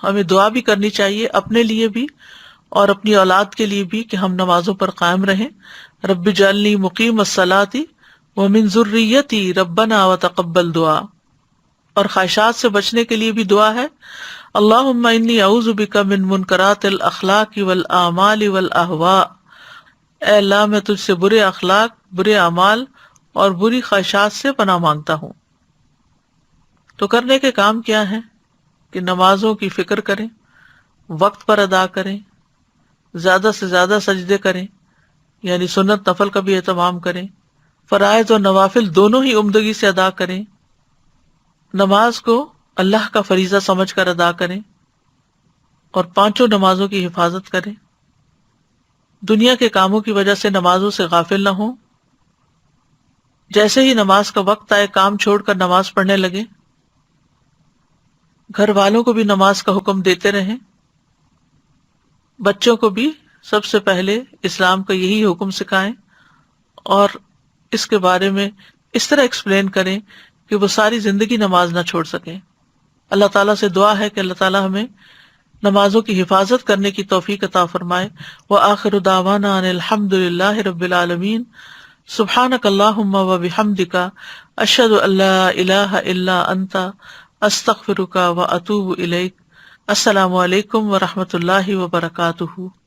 ہمیں دعا بھی کرنی چاہیے اپنے لیے بھی اور اپنی اولاد کے لیے بھی کہ ہم نمازوں پر قائم رہیں. رب اجعلنی مقیم الصلاۃ ومن ذریتی ربنا وتقبل دعا. اور خواہشات سے بچنے کے لیے بھی دعا ہے. اللہم انی اعوذ بک من منکرات الاخلاق والاعمال والاہواء. اے اللہ میں تجھ سے برے اخلاق، برے اعمال اور بری خواہشات سے پناہ مانگتا ہوں. تو کرنے کے کام کیا ہیں کہ نمازوں کی فکر کریں، وقت پر ادا کریں، زیادہ سے زیادہ سجدے کریں، یعنی سنت نفل کا بھی اہتمام کریں، فرائض اور نوافل دونوں ہی عمدگی سے ادا کریں، نماز کو اللہ کا فریضہ سمجھ کر ادا کریں اور 5 نمازوں کی حفاظت کریں. دنیا کے کاموں کی وجہ سے نمازوں سے غافل نہ ہوں. جیسے ہی نماز کا وقت آئے کام چھوڑ کر نماز پڑھنے لگے. گھر والوں کو بھی نماز کا حکم دیتے رہیں. بچوں کو بھی سب سے پہلے اسلام کا یہی حکم سکھائیں اور اس کے بارے میں اس طرح ایکسپلین کریں کہ وہ ساری زندگی نماز نہ چھوڑ سکیں. اللہ تعالیٰ سے دعا ہے کہ اللہ تعالیٰ ہمیں نمازوں کی حفاظت کرنے کی توفیق عطا فرمائے. وآخر دعوانا ان الحمد للہ رب العالمین. سبحانک اللہم وبحمدک اشہد ان لا الہ الا انت استغفرک واتوب الیک. السلام علیکم ورحمۃ اللہ وبرکاتہ.